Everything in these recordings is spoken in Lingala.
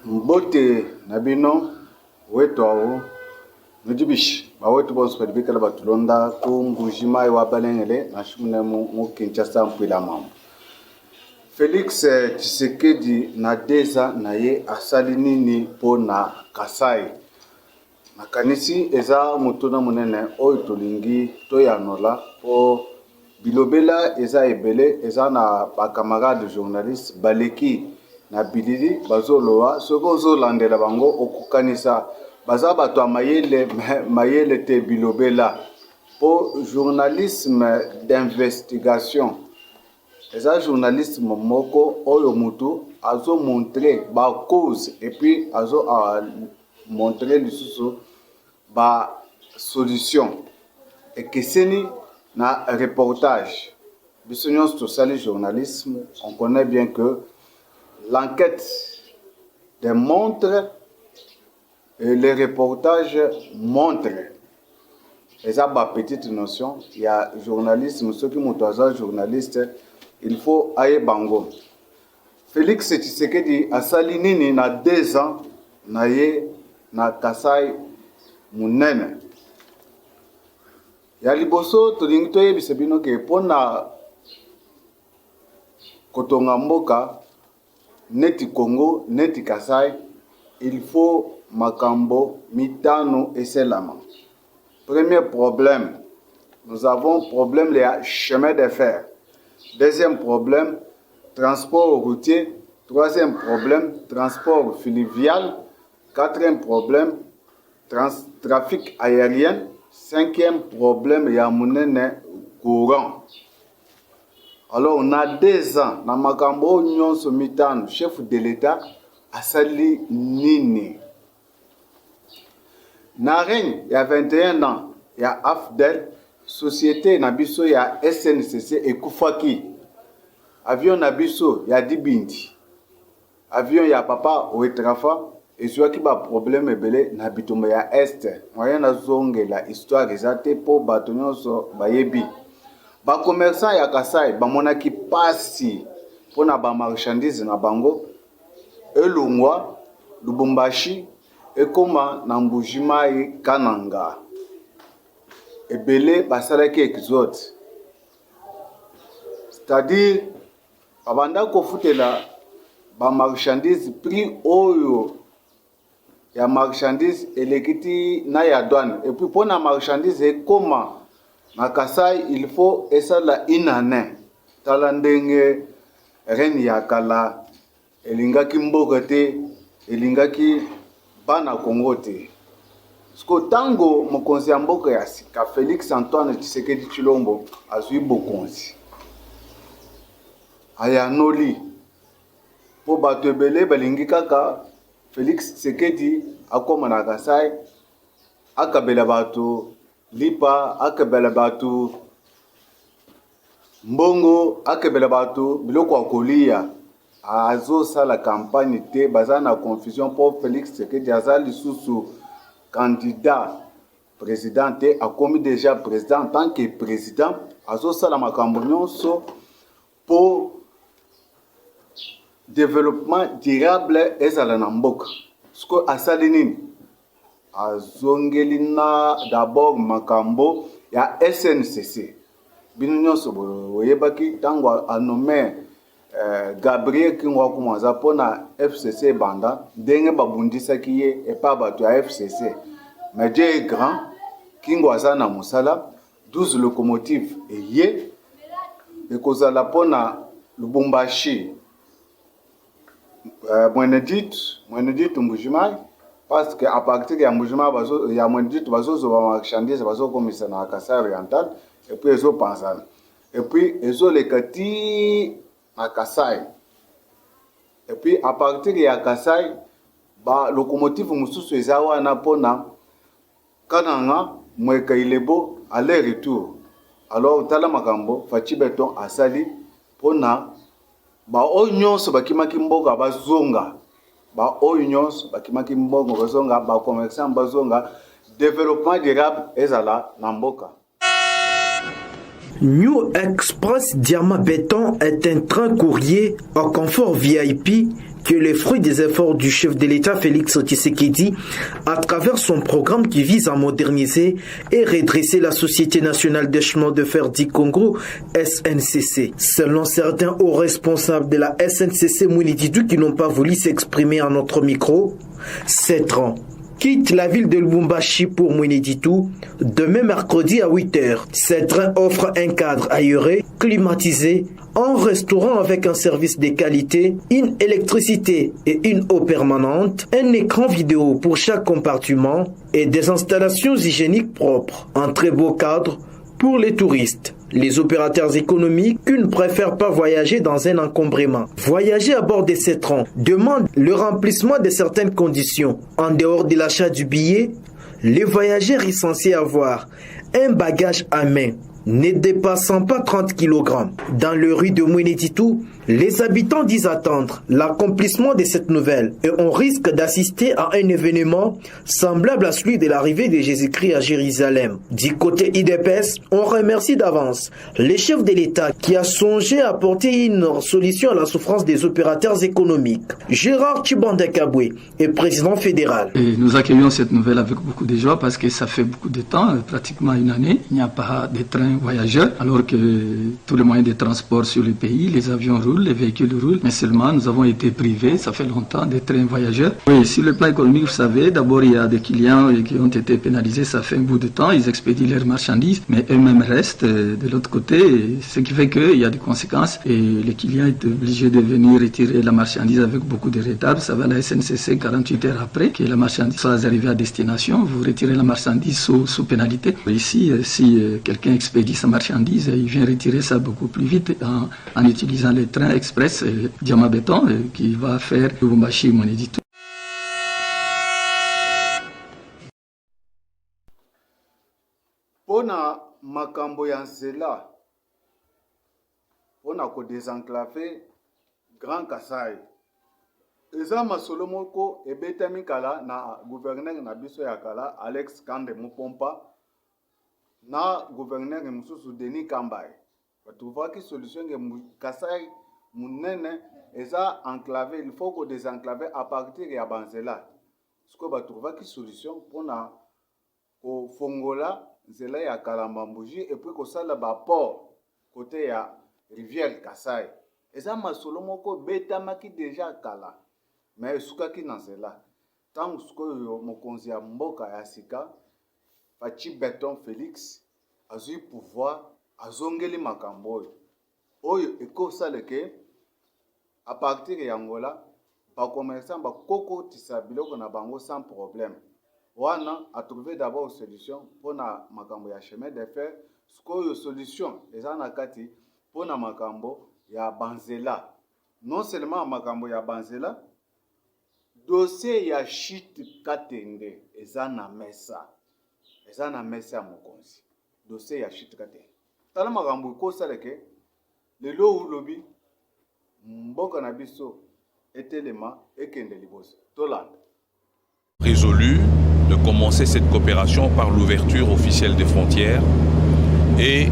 Mbote nabino wetu au nujibish ba wetu bonso pedibikala batulonda ku mbujima wa balengele na shumne mu Kinshasa mpila mambo. Felix Tshisekedi na deza na ye asali nini po na Kasai. Makanisi eza mutuna munene oyo tolingi toyanola po bilobela eza ebele eza na bakamarade journaliste baleki na bilili bazoloa soko zolandela bango okukanisa baza bato ya mayele te bilobela po journalisme d'investigation eza journalisme moko oyo mutu azo montrer ba cause et puis azo montrer lisusu ba solution ekeseni na reportage. Biso nyonso tosali journalisme, on connaît bien que l'enquête démontre et les reportages montrent. Et ça, ma petite notion, il y a journalisme, ceux qui m'ont journaliste, il faut aller bango. Félix Tshisekedi a sali nini na 2 ans na ye na Kasai munene. Ya liboso tolingi toyebisa bino ke pona kotonga mboka neti Congo neti Kasai il faut makambo mitano eselama. Premier problème, nous avons problème les chemins de fer. Deuxième problème, transport routier. Troisième problème, transport fluvial. Quatrième problème, trafic aérien. Cinquième problème, il y a mon courant. Alors, on a 2 ans, na makambo nyonso mitano, chef de l'État, asali nini. Na règne, il y a 21 ans, il y a AFDEL, société Nabiso, il y a SNCC et Koufaki. Avion Nabiso, il y a Dibindi. Avion, il y a Papa Ouetrafa. Et soit qui a problème ebele na bitumba ya est moyen na zonge la histoire ezate po batonyo so bayebi ba commerçant ya Kasai ba monaki pasi pona ba marchandise na bango elungwa Lubumbashi ekoma na Mbujimai Kananga ebele basalaki exode, c'est-à-dire abanda ko futela ba marchandise prix oyo ya marchandise elekiti na ya douane et puis pour la marchandise ekoma na Kasai il faut esala inane talandenge reni ya kala elingaki mboka te elingaki bana Kongo te sko tango mokonzi ya mboka ya sika Félix Antoine Tshisekedi Tshilombo azui bokonzi ayanoli po bato ebele balingi kaka Félix Tshisekedi akoma na Kasai akabela bato lipa akabela bato mbongo akabela bato biloko akolia azo sala campagne te baza na confusion pour Félix Tshisekedi azali lisusu candidat président te akomi déjà président en tant que président azo sala makambo nyonso pour développement durable ezala na mboka. Sko asali nini azongeli na d'abord makambo ya SNCC bino nyonso boyebaki tango anome Gabriel Kingwa kumaza pona FCC banda ndenge babundisaki ye epa bato ya FCC mais Dieu est grand Kingwa aza na musala 12 locomotives eye ekozala pona Lubumbashi Mwenedit Mbujimai parce que à partir ya Mbujimai bazo ya Mwenedit bazo zo marchandise bazo komisa na Kasai oriental et puis ezo panzana et puis ezo lekati na Kasai et puis à partir ya Kasai ba locomotive mususu ezawa na pona Kananga Mweka Ilebo aller retour. Alors tala makambo Fachi Beton asali pona ba onyonso bakimaki mboka bazonga ba onyonso bakimaki mboka bazonga ba commerçant bazonga développement durable ezala na mboka. New Express Diamant Béton est un train courrier en confort VIP qui est le fruit des efforts du chef de l'État Félix Tshisekedi à travers son programme qui vise à moderniser et redresser la Société nationale des chemins de fer du Congo, SNCC. Selon certains hauts responsables de la SNCC Mouinididou qui n'ont pas voulu s'exprimer à notre micro, ces trains quitte la ville de Lubumbashi pour Mouinididou demain mercredi à 8h. Ces trains offrent un cadre aéré, climatisé, un restaurant avec un service de qualité, une électricité et une eau permanente, un écran vidéo pour chaque compartiment et des installations hygiéniques propres. Un très beau cadre pour les touristes. Les opérateurs économiques qui ne préfèrent pas voyager dans un encombrement. Voyager à bord de ces trains demande le remplissement de certaines conditions. En dehors de l'achat du billet, les voyageurs sont censés avoir un bagage à main ne dépassant pas 30 kg. Dans le rue de Mouinididou, les habitants disent attendre l'accomplissement de cette nouvelle et on risque d'assister à un événement semblable à celui de l'arrivée de Jésus-Christ à Jérusalem. Du côté IDPS, on remercie d'avance les chefs de l'État qui a songé à apporter une solution à la souffrance des opérateurs économiques. Gérard Chibandekaboué est président fédéral. Et nous accueillons cette nouvelle avec beaucoup de joie parce que ça fait beaucoup de temps, pratiquement une année, il n'y a pas de train voyageurs, alors que tous les moyens de transport sur le pays, les avions roulent, les véhicules roulent, mais seulement nous avons été privés, ça fait longtemps, des trains voyageurs. Oui, sur le plan économique, vous savez, d'abord il y a des clients qui ont été pénalisés, ça fait un bout de temps, ils expédient leurs marchandises, mais eux-mêmes restent de l'autre côté, ce qui fait qu'il y a des conséquences et les clients étaient obligés de venir retirer la marchandise avec beaucoup de retard. Ça va à la SNCC 48 heures après que la marchandise soit arrivée à destination, vous retirez la marchandise sous pénalité. Ici, si quelqu'un expédie sa marchandise, il vient retirer ça beaucoup plus vite en utilisant les trains express Diamant Béton qui va faire Lubumbashi Mouinididou. Pona makambo ya nzela pona ko désenclaver Grand Kasai eza masolo moko ebetami kala na gouverneur na biso ya kala Alex Kande Mupompa na gouverneur mususu Denis Kambai batuvaki solution ke Kasai munene eza enclavé, il faut ko désenclaver à partir ya banzela siko batuvaki solution pona ko fongola nzela ya Kalambambuji et puis ko sala ba port côté ya rivière Kasai eza masolo moko betamaki déjà kala mais sukaki na nzela tangu sikoyo mokonzi ya mboka ya sika Fachi Béton Félix azui pouvoir azongeli makambo oyo ekosaleke à partir ya Angola ba commerçant ba koko tisa biloko na bango sans problème wana a trouvé d'abord solution pour na makambo ya chemin de fer sikoyo solution eza na kati pour na makambo ya banzela non seulement makambo ya banzela dossier ya chute Katende eza na mesa ya mokonzi dossier ya chute Katende tala makambo ekosaleke lelo ulobi mboka na biso etelema ekende liboso tolanda résolu de commencer cette coopération par l'ouverture officielle des frontières et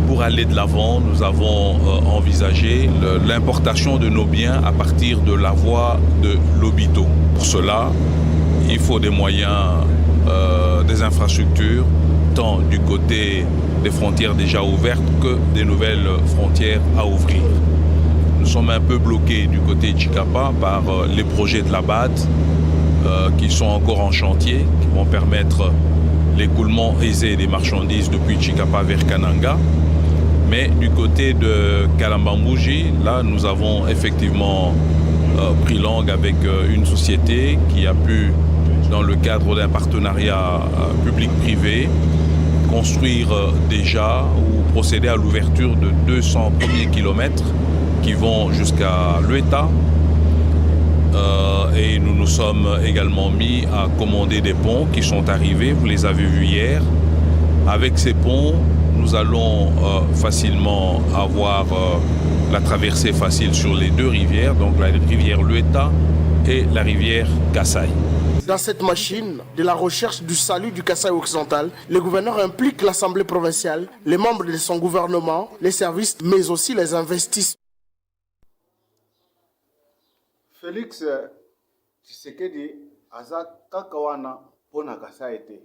pour aller de l'avant, nous avons envisagé l'importation de nos biens à partir de la voie de Lobito. Pour cela, il faut des moyens, des infrastructures, tant du côté des frontières déjà ouvertes que des nouvelles frontières à ouvrir. Nous sommes un peu bloqués du côté de Chikapa par les projets de la BAD qui sont encore en chantier, qui vont permettre l'écoulement aisé des marchandises depuis Chikapa vers Kananga. Mais du côté de Kalambambuji, là, nous avons effectivement pris langue avec une société qui a pu, dans le cadre d'un partenariat public-privé, construire déjà ou procéder à l'ouverture de 200 premiers kilomètres qui vont jusqu'à Lueta. Et nous nous sommes également mis à commander des ponts qui sont arrivés, vous les avez vus hier. Avec ces ponts, nous allons facilement avoir la traversée facile sur les deux rivières, donc la rivière Lueta et la rivière Kasai. Dans cette machine de la recherche du salut du Kasaï occidental, le gouverneur implique l'Assemblée provinciale, les membres de son gouvernement, les services, mais aussi les investisseurs. Félix Tshisekedi aza kaka wana pona Kasaï te.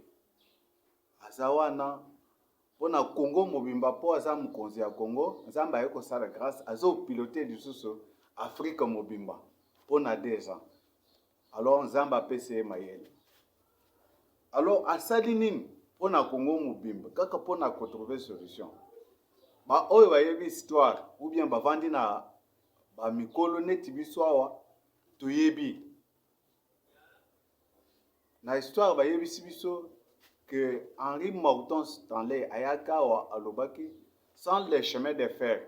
Aza wana pona Congo mobimba po aza mokonzi ya Congo, nzamba yeko sala grâce azo piloter lisusu Afrique mobimba pona 2 ans. Alors nzamba pese mayele. Alors asali nini pona Congo mobimba kaka pona ko trouver solution. Ba oyo ba yebi histoire ou bien ba vandi na ba mikolo neti biso awa toyebi. Na histoire ba yebi biso que Henri Morton Stanley ayaka wa alobaki sans les chemins de fer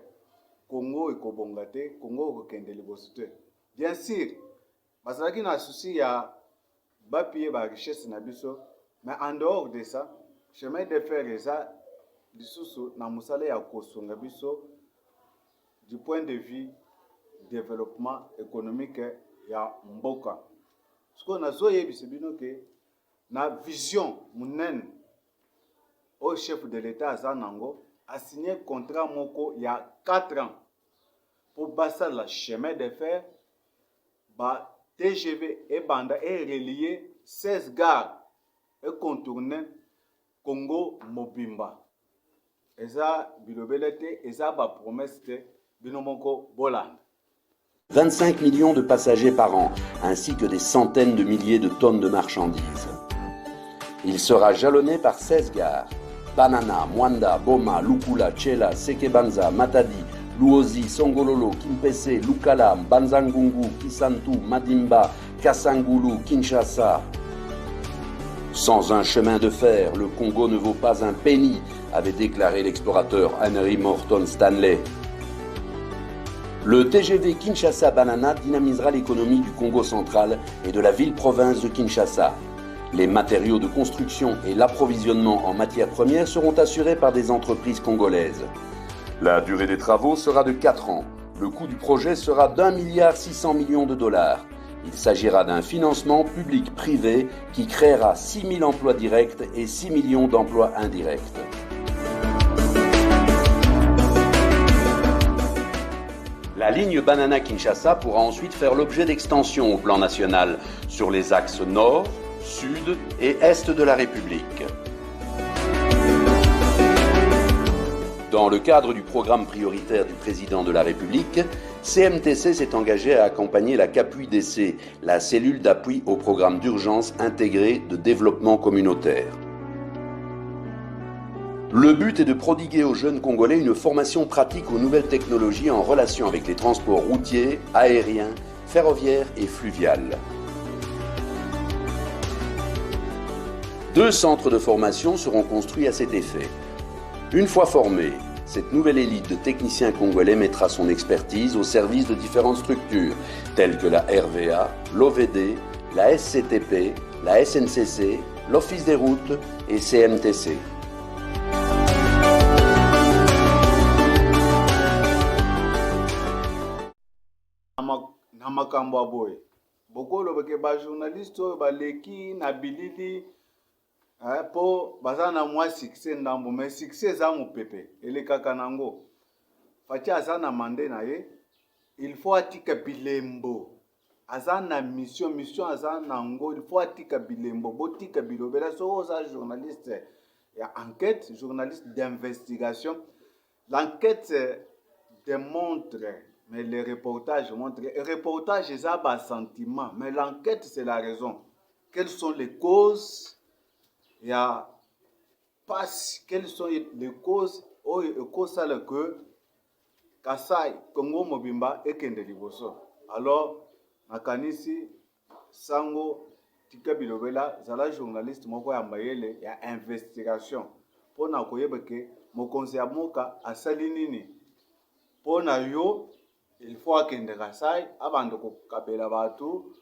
Congo ekobongate Congo kokende liboso te. Bien sûr bazalaki na souci ya bapiye ba richesse na biso, mais en dehors de ça chemin de fer eza lisusu na musala ya kosonga biso du point de vue développement économique ya mboka. Siko nazo yebisa bino ke na vision munene au chef de l'État Azanango a signé contrat moko il y a 4 ans pour passer le chemin de fer ba TGV et banda et relier 16 gares et contourner Congo Mobimba. Eza bilobelete eza ba promesse te binomoko Boland. 25 millions de passagers par an, ainsi que des centaines de milliers de tonnes de marchandises. Il sera jalonné par 16 gares. Banana, Mwanda, Boma, Lukula, Tchela, Sekebanza, Matadi, Luozi, Songololo, Kimpese, Lukala, Banzangungu, Kisantu, Madimba, Kasangulu, Kinshasa. Sans un chemin de fer, le Congo ne vaut pas un penny, avait déclaré l'explorateur Henry Morton Stanley. Le TGV Kinshasa-Banana dynamisera l'économie du Congo central et de la ville-province de Kinshasa. Les matériaux de construction et l'approvisionnement en matières premières seront assurés par des entreprises congolaises. La durée des travaux sera de 4 ans. Le coût du projet sera d'1,6 milliard de dollars. Il s'agira d'un financement public-privé qui créera 6 000 emplois directs et 6 millions d'emplois indirects. La ligne Banana-Kinshasa pourra ensuite faire l'objet d'extensions au plan national sur les axes nord, sud et est de la République. Dans le cadre du programme prioritaire du président de la République, CMTC s'est engagé à accompagner la CAPUI-DC, la cellule d'appui au programme d'urgence intégré de développement communautaire. Le but est de prodiguer aux jeunes Congolais une formation pratique aux nouvelles technologies en relation avec les transports routiers, aériens, ferroviaires et fluviales. 2 centres de formation seront construits à cet effet. Une fois formée, cette nouvelle élite de techniciens congolais mettra son expertise au service de différentes structures, telles que la RVA, l'OVD, la SCTP, la SNCC, l'Office des routes et CMTC. Namakambo aboy. Bokolo beke ba journaliste ba leki na bilili po bazana mwa succès ndambo mais succès za mupepe ele kaka nango. Fachi azana mande na ye, il faut atika bilembo. Azana mission azana ngo, il faut atika bilembo, botika bilobela so za journaliste ya enquête, journaliste d'investigation. L'enquête démontre, mais les reportages montrent. Les reportages, c'est un sentiment, mais l'enquête, c'est la raison. Quelles sont les causes? Il y a pas quelles sont les causes que Kasai, Congo Mobimba et Kende Liboso. Alors, nakanisi sango tika bilobela zala journaliste moko ya mbayele ya investigation pona koyebeke mokonzi ya moka asali nini pona yo il faut akende Kasai abando kokabela batu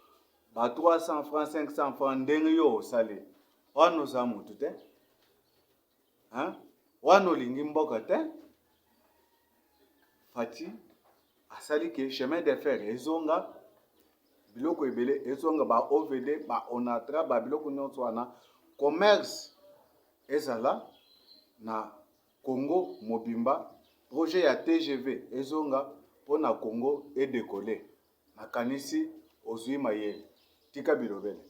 ba 300 francs 500 francs ndenge yo osali wano za mutu te wano lingi mboka te Fati asali ke chemin de fer ezonga biloko biloko ebele ezonga ba OVD ba Onatra ba biloko nyonso wana commerce ezala na Congo mobimba projet ya TGV ezonga pona Congo et décoller nakanisi ozwi mayele tika bilobele